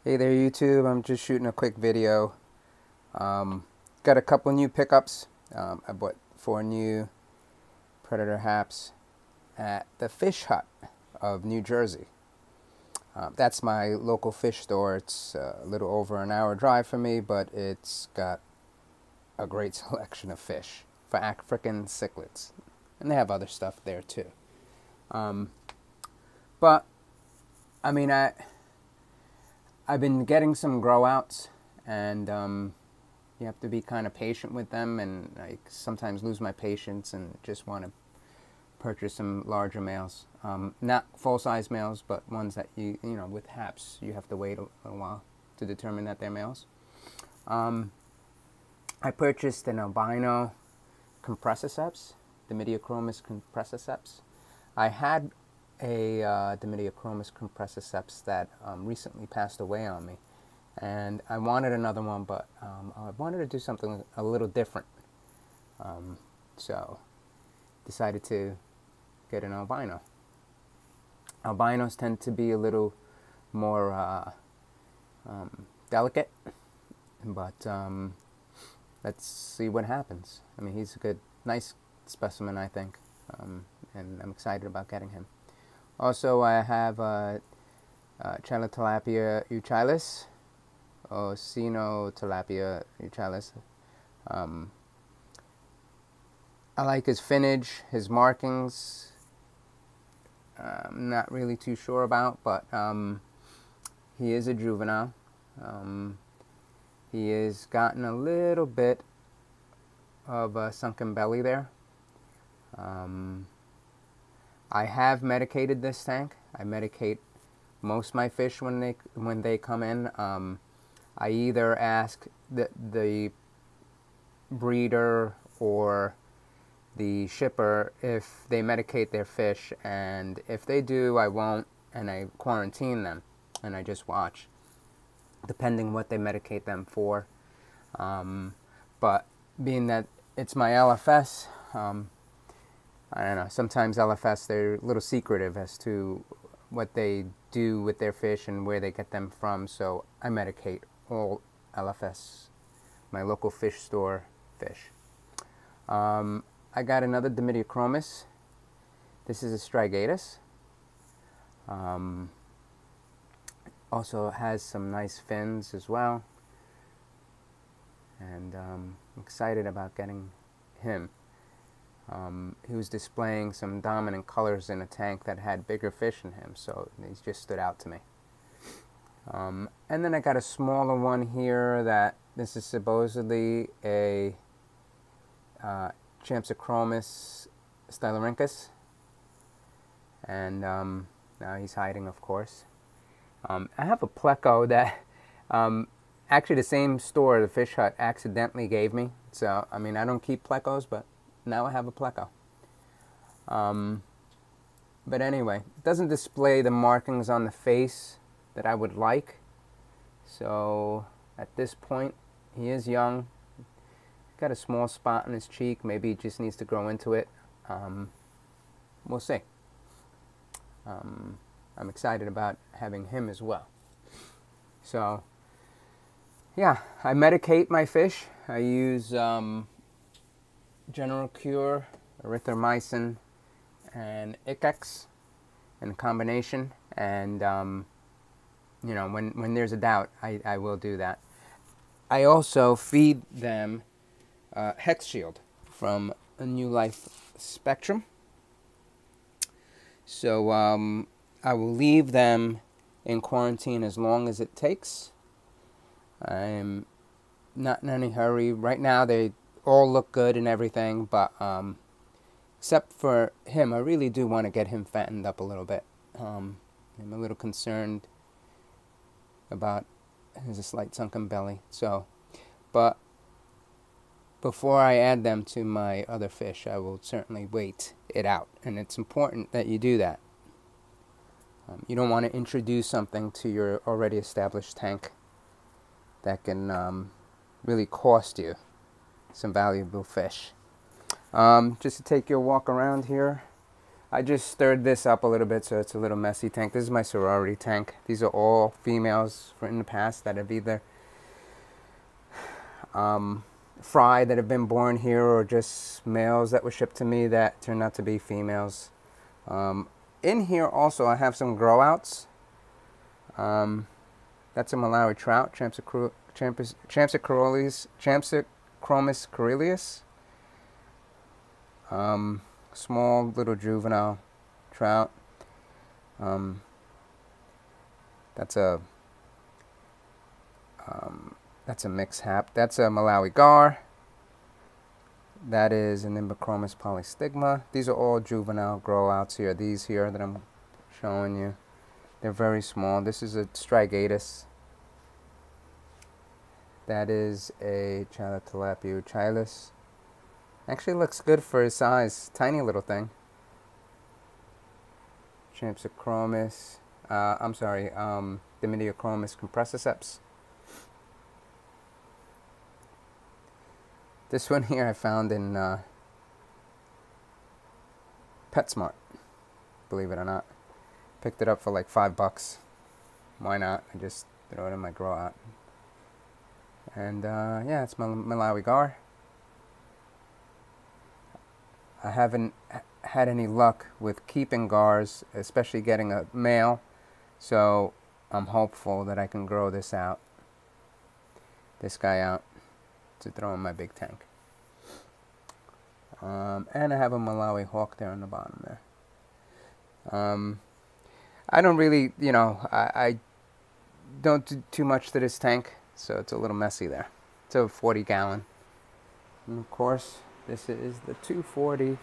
Hey there YouTube, I'm just shooting a quick video. Got a couple new pickups. I bought 4 new predator haps at the Fish Hut of New Jersey. That's my local fish store. It's a little over an hour drive for me, but it's got a great selection of fish for African cichlids. And they have other stuff there too. But, I mean, I've been getting some grow outs, and you have to be kind of patient with them, and I sometimes lose my patience and just want to purchase some larger males. Not full-size males, but ones that you know, with haps, you have to wait a while to determine that they're males. I purchased an albino Compressiceps, Dimidiochromis Compressiceps. I had a Dimidiochromis Compressiceps that recently passed away on me, and I wanted another one, but I wanted to do something a little different, so decided to get an albino. Albinos tend to be a little more delicate, but let's see what happens. I mean, he's a good, nice specimen, I think, and I'm excited about getting him. Also, I have Chilotilapia Euchilus, or Chilotilapia Euchilus. I like his finnage, his markings. I'm not really too sure about, but he is a juvenile. He has gotten a little bit of a sunken belly there. I have medicated this tank. I medicate most of my fish when they come in. I either ask the breeder or the shipper if they medicate their fish, and if they do, I won't, and I quarantine them, and I just watch, depending what they medicate them for. But being that it's my LFS, I don't know, sometimes LFS, they're a little secretive as to what they do with their fish and where they get them from, so I medicate all LFS, my local fish store fish. I got another Dimidiochromis. This is a Strigatus. Also has some nice fins as well, and I'm excited about getting him. He was displaying some dominant colors in a tank that had bigger fish in him, so these just stood out to me. And then I got a smaller one here that this is supposedly a Champsochromis Spilorhynchus, and now he's hiding, of course. I have a pleco that actually the same store, the Fish Hut, accidentally gave me. So, I mean, I don't keep plecos, but now I have a pleco. But anyway, it doesn't display the markings on the face that I would like. So, at this point, he is young. Got a small spot on his cheek. Maybe he just needs to grow into it. We'll see. I'm excited about having him as well. So, yeah, I medicate my fish. I use General Cure, erythromycin, and Icex in combination. And, you know, when there's a doubt, I will do that. I also feed them Hex Shield from a New Life Spectrum. So I will leave them in quarantine as long as it takes. I'm not in any hurry. Right now they all look good and everything, but except for him, I really do want to get him fattened up a little bit. I'm a little concerned about his slight sunken belly. So, but before I add them to my other fish, I will certainly wait it out. And it's important that you do that. You don't want to introduce something to your already established tank that can really cost you some valuable fish. Just to take your walk around here, I just stirred this up a little bit so it's a little messy tank. This is my sorority tank. These are all females in the past that have either fry that have been born here, or just males that were shipped to me that turned out to be females. In here also I have some grow outs. That's a Malawi trout, Champsochromis Spilorhynchus. Small little juvenile trout. That's a mixed hap. That's a Malawi gar. That is an Dimidiochromis polystigma. These are all juvenile grow outs here. These here that I'm showing you, they're very small. This is a Strigatus. That is a Chilotilapia Euchilus. Actually looks good for his size. Tiny little thing. Champsochromis. Dimidiochromis Compressiceps. This one here I found in PetSmart, believe it or not. Picked it up for like $5. Why not? I just throw it in my grow out. And yeah, it's my Malawi gar. I haven't had any luck with keeping gars, especially getting a male, so I'm hopeful that I can grow this guy out, to throw in my big tank. And I have a Malawi hawk there on the bottom there. I don't really, I don't do too much to this tank, so it's a little messy there. It's a 40 gallon. And of course, this is the 240.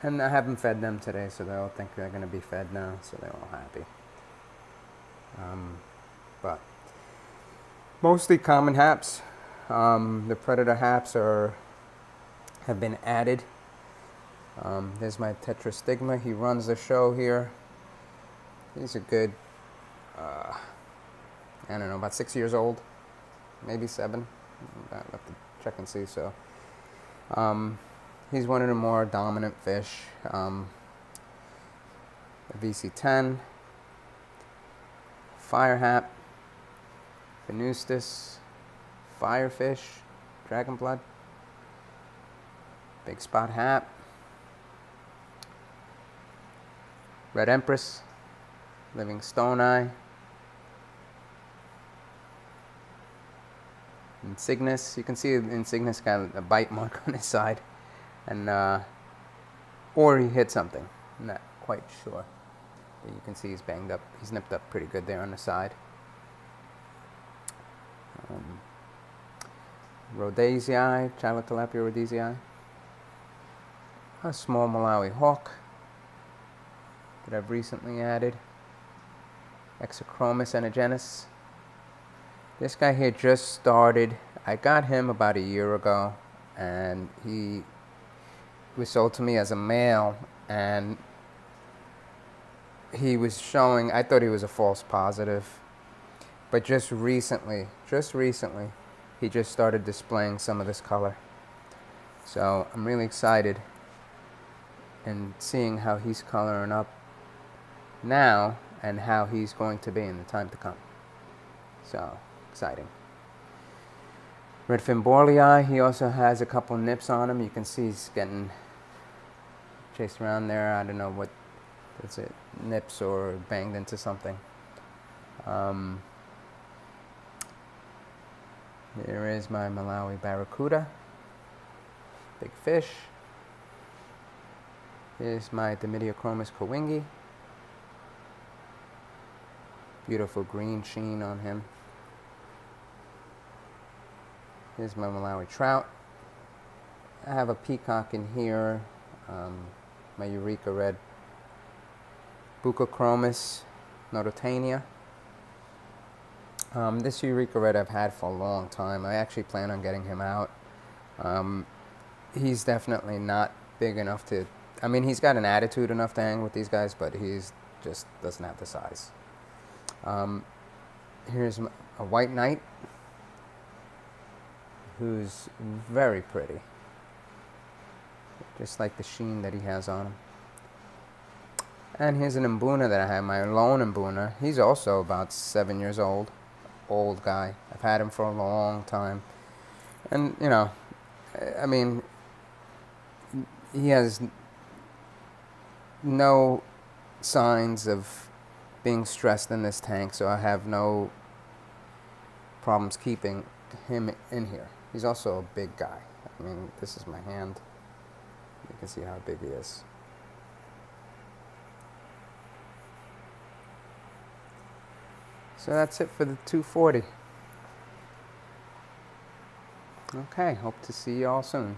And I haven't fed them today, so they all think they're going to be fed now, so they're all happy. But mostly common haps. The predator haps have been added. There's my tetrastigma. He runs the show here. He's a good, I don't know, about 6 years old, maybe 7. I'll have to check and see. So he's one of the more dominant fish. A VC10, fire hap, Venustus, firefish, dragon blood, big spot hap, red empress, living stone eye, Insignis. You can see Insignis got a bite mark on his side, and or he hit something. I'm not quite sure. But you can see he's banged up. He's nipped up pretty good there on the side. Rhodesii, Chilotilapia rhodesii. A small Malawi hawk that I've recently added. Exochromis anagenus. This guy here just started. I got him about a year ago, and he was sold to me as a male, and he was showing, I thought he was a false positive, but just recently, he just started displaying some of this color. So I'm really excited and seeing how he's coloring up now and how he's going to be in the time to come. So exciting. Redfin borlei, he also has a couple nips on him. You can see he's getting chased around there. I don't know what, that's it, nips or banged into something. Here is my Malawi barracuda, big fish. Here's my Dimidiochromis kowingi. Beautiful green sheen on him. Here's my Malawi trout. I have a peacock in here, my Eureka red, Bucochromis nodotania. This Eureka red I've had for a long time. I actually plan on getting him out. He's definitely not big enough to, I mean, he's got an attitude enough to hang with these guys, but he's just doesn't have the size. Here's a white knight who's very pretty. just like the sheen that he has on him. And here's an Mbuna that I have, my lone Mbuna. He's also about 7 years old. Old guy. I've had him for a long time. And, you know, I mean, he has no signs of being stressed in this tank, so I have no problems keeping him in here. He's also a big guy. I mean, this is my hand. You can see how big he is. So that's it for the 240. Okay, hope to see you all soon.